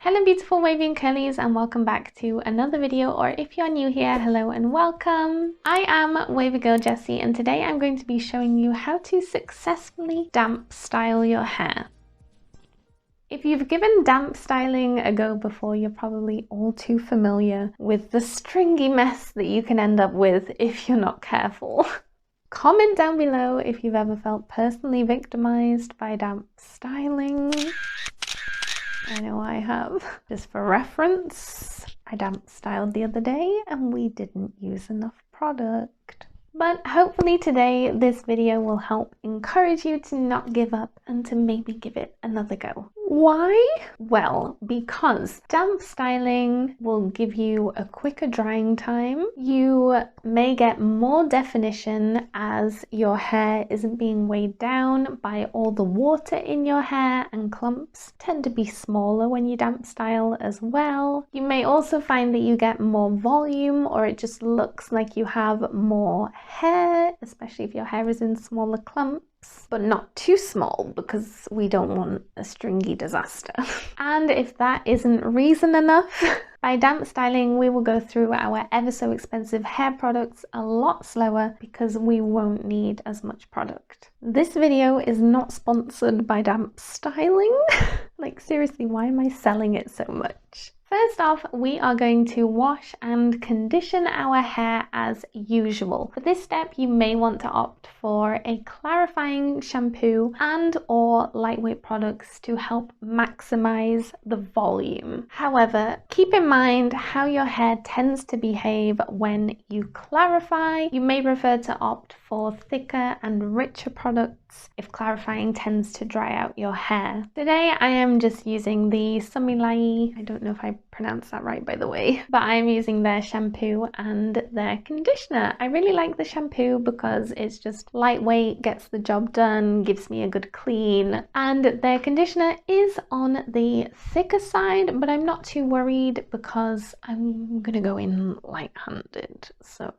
Hello beautiful wavy and curlies, and welcome back to another video, or if you're new here, hello and welcome. I am Wavy Girl Jessie, and today I'm going to be showing you how to successfully damp style your hair. If you've given damp styling a go before, you're probably all too familiar with the stringy mess that you can end up with if you're not careful. Comment down below if you've ever felt personally victimized by damp styling. I know I have. Just for reference, I damp styled the other day and we didn't use enough product. But hopefully today this video will help encourage you to not give up and to maybe give it another go. Why? Well, because damp styling will give you a quicker drying time. You may get more definition as your hair isn't being weighed down by all the water in your hair, and clumps tend to be smaller when you damp style as well. You may also find that you get more volume, or it just looks like you have more hair, especially if your hair is in smaller clumps. But not too small, because we don't want a stringy disaster. And if that isn't reason enough, by damp styling we will go through our ever so expensive hair products a lot slower because we won't need as much product. This video is not sponsored by damp styling. Like seriously, why am I selling it so much? First off, we are going to wash and condition our hair as usual. For this step, you may want to opt for a clarifying shampoo and or lightweight products to help maximize the volume. However, keep in mind how your hair tends to behave when you clarify. You may prefer to opt for thicker and richer products if clarifying tends to dry out your hair. Today I am just using the Sumilayi, I don't know if I pronounced that right by the way, but I'm using their shampoo and their conditioner. I really like the shampoo because it's just lightweight, gets the job done, gives me a good clean, and their conditioner is on the thicker side, but I'm not too worried because I'm gonna go in light-handed. So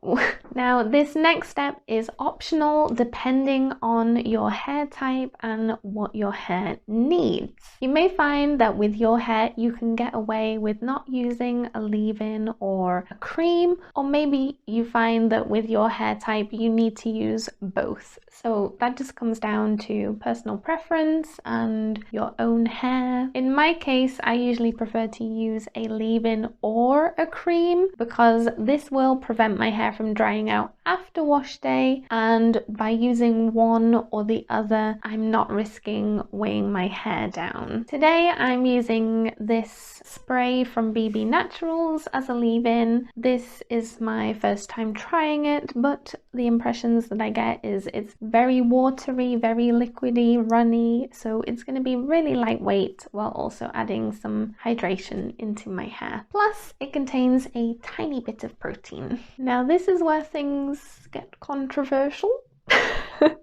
now this next step is optional depending on your hair type and what your hair needs. You may find that with your hair you can get away with not using a leave-in or a cream, or maybe you find that with your hair type you need to use both. So that just comes down to personal preference and your own hair. In my case, I usually prefer to use a leave-in or a cream because this will prevent my hair from drying out after wash day, and by using one or the other, I'm not risking weighing my hair down. Today I'm using this spray from Naturals as a leave-in. This is my first time trying it, but the impressions that I get is it's very watery, very liquidy, runny, so it's going to be really lightweight while also adding some hydration into my hair. Plus, it contains a tiny bit of protein. Now, this is where things get controversial.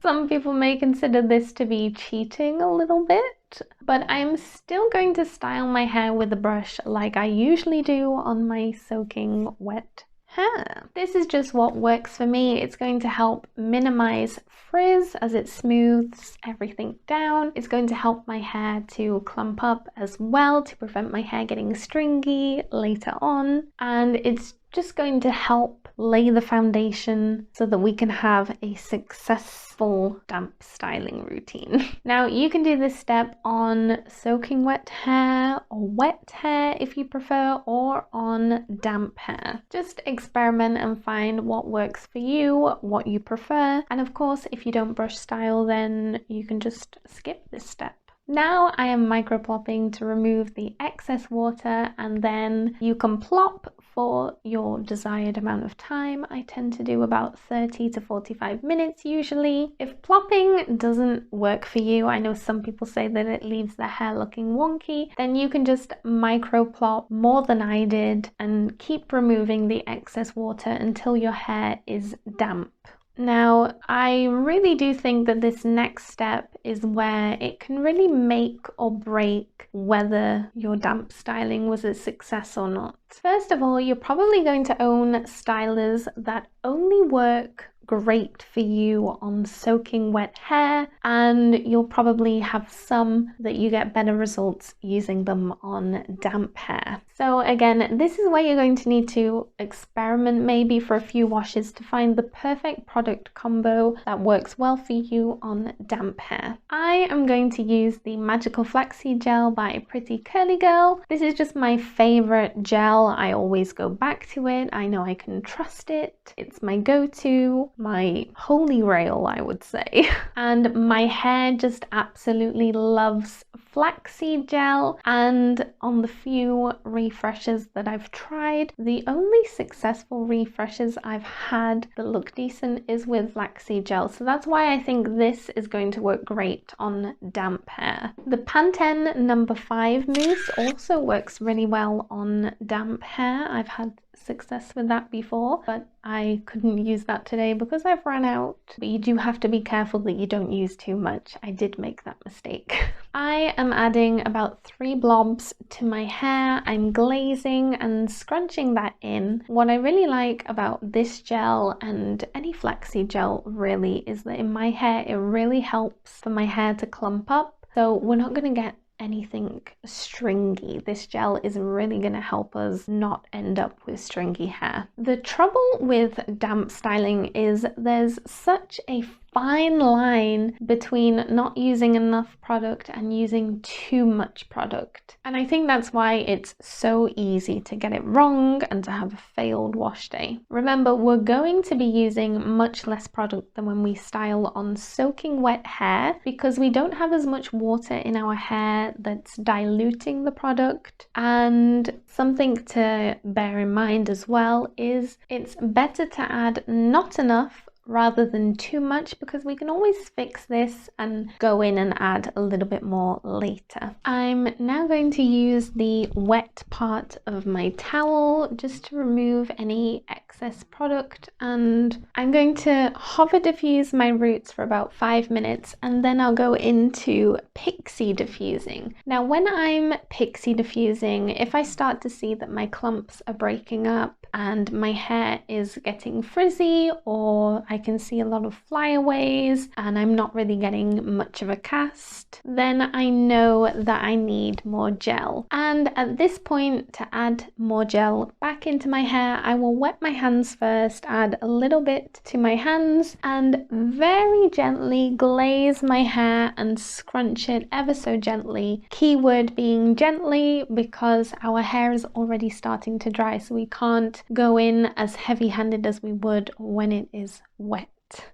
Some people may consider this to be cheating a little bit, but I'm still going to style my hair with a brush like I usually do on my soaking wet hair. This is just what works for me. It's going to help minimize frizz as it smooths everything down. It's going to help my hair to clump up as well to prevent my hair getting stringy later on, and it's just going to help lay the foundation so that we can have a successful damp styling routine. Now you can do this step on soaking wet hair or wet hair if you prefer, or on damp hair. Just experiment and find what works for you, what you prefer, and of course if you don't brush style then you can just skip this step. Now I am microplopping to remove the excess water, and then you can plop for your desired amount of time. I tend to do about 30 to 45 minutes usually. If plopping doesn't work for you, I know some people say that it leaves their hair looking wonky, then you can just microplop more than I did and keep removing the excess water until your hair is damp. Now, I really do think that this next step is where it can really make or break whether your damp styling was a success or not. First of all, you're probably going to own stylers that only work great for you on soaking wet hair, and you'll probably have some that you get better results using them on damp hair. So again, this is where you're going to need to experiment maybe for a few washes to find the perfect product combo that works well for you on damp hair. I am going to use the Magical Flaxseed Gel by Pretty Curly Girl. This is just my favorite gel. I always go back to it. I know I can trust it. It's my go-to, my holy grail, I would say. And my hair just absolutely loves flaxseed gel, and on the few refreshers that I've tried, the only successful refreshers I've had that look decent is with flaxseed gel. So that's why I think this is going to work great on damp hair. The Pantene No. 5 mousse also works really well on damp hair. I've had success with that before, but I couldn't use that today because I've run out. But you do have to be careful that you don't use too much. I did make that mistake. I am adding about 3 blobs to my hair. I'm glazing and scrunching that in. What I really like about this gel and any flaxseed gel really is that in my hair it really helps for my hair to clump up. So we're not going to get anything stringy. This gel is really going to help us not end up with stringy hair. The trouble with damp styling is there's such a fine line between not using enough product and using too much product. And I think that's why it's so easy to get it wrong and to have a failed wash day. Remember, we're going to be using much less product than when we style on soaking wet hair because we don't have as much water in our hair that's diluting the product. And something to bear in mind as well is it's better to add not enough rather than too much, because we can always fix this and go in and add a little bit more later. I'm now going to use the wet part of my towel just to remove any excess product, and I'm going to hover diffuse my roots for about 5 minutes, and then I'll go into pixie diffusing. Now when I'm pixie diffusing, if I start to see that my clumps are breaking up and my hair is getting frizzy, or I can see a lot of flyaways and I'm not really getting much of a cast, then I know that I need more gel. And at this point, to add more gel back into my hair, I will wet my hands first, add a little bit to my hands, and very gently glaze my hair and scrunch it ever so gently. Keyword being gently, because our hair is already starting to dry, so we can't go in as heavy-handed as we would when it is wet.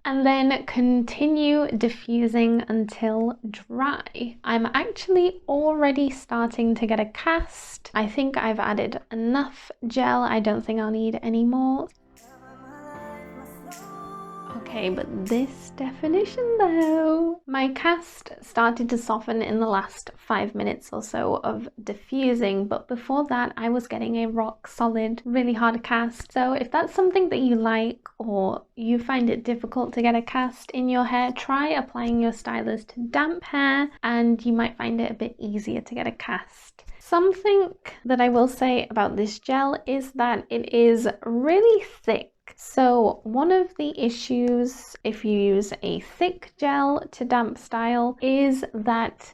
And then continue diffusing until dry. I'm actually already starting to get a cast. I think I've added enough gel. I don't think I'll need any more. Okay, but this definition though. My cast started to soften in the last 5 minutes or so of diffusing, but before that I was getting a rock solid, really hard cast. So if that's something that you like, or you find it difficult to get a cast in your hair, try applying your stylers to damp hair and you might find it a bit easier to get a cast. Something that I will say about this gel is that it is really thick. So one of the issues if you use a thick gel to damp style is that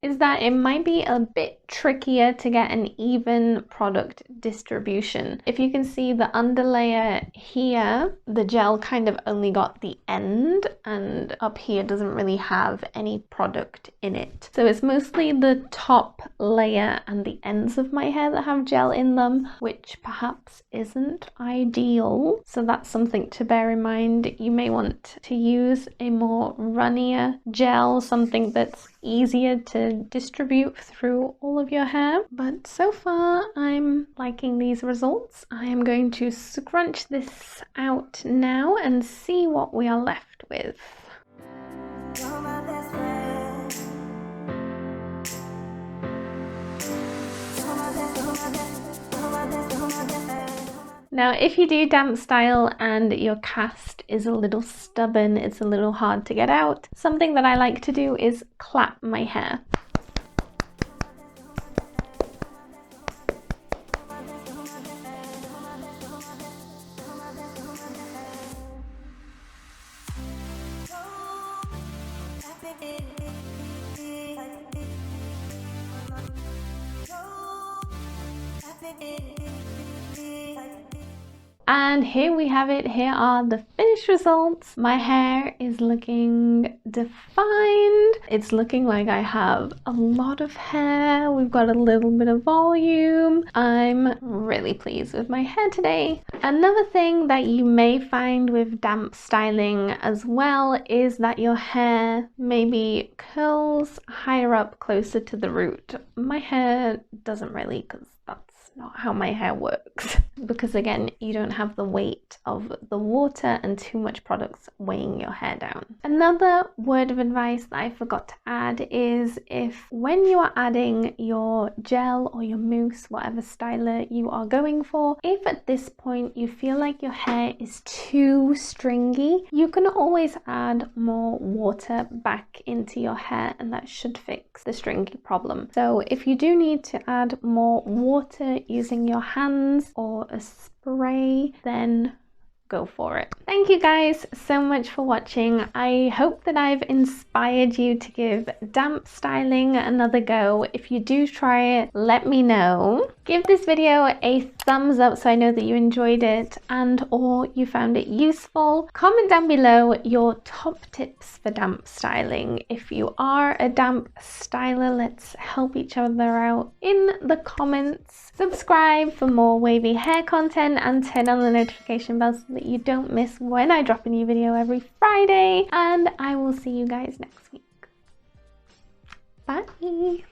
it might be a bit trickier to get an even product distribution. If you can see the underlayer here, the gel kind of only got the end, and up here doesn't really have any product in it. So it's mostly the top layer and the ends of my hair that have gel in them, which perhaps isn't ideal. So that's something to bear in mind. You may want to use a more runnier gel, something that's easier to distribute through all of your hair. But so far I'm liking these results. I am going to scrunch this out now and see what we are left with. Now, if you do damp style and your cast is a little stubborn, it's a little hard to get out, something that I like to do is clap my hair. And here we have it. Here are the finished results. My hair is looking defined. It's looking like I have a lot of hair. We've got a little bit of volume. I'm really pleased with my hair today. Another thing that you may find with damp styling as well is that your hair maybe curls higher up closer to the root. My hair doesn't really, because that's not how my hair works. Because again, you don't have the weight of the water and too much products weighing your hair down. Another word of advice that I forgot to add is if when you are adding your gel or your mousse, whatever styler you are going for, if at this point you feel like your hair is too stringy, you can always add more water back into your hair and that should fix the stringy problem. So if you do need to add more water using your hands or a spray, then go for it. Thank you guys so much for watching. I hope that I've inspired you to give damp styling another go. If you do try it, let me know. Give this video a thumbs up so I know that you enjoyed it and or you found it useful. Comment down below your top tips for damp styling. If you are a damp styler, let's help each other out in the comments. Subscribe for more wavy hair content and turn on the notification bell so that you don't miss when I drop a new video every Friday. And I will see you guys next week. Bye!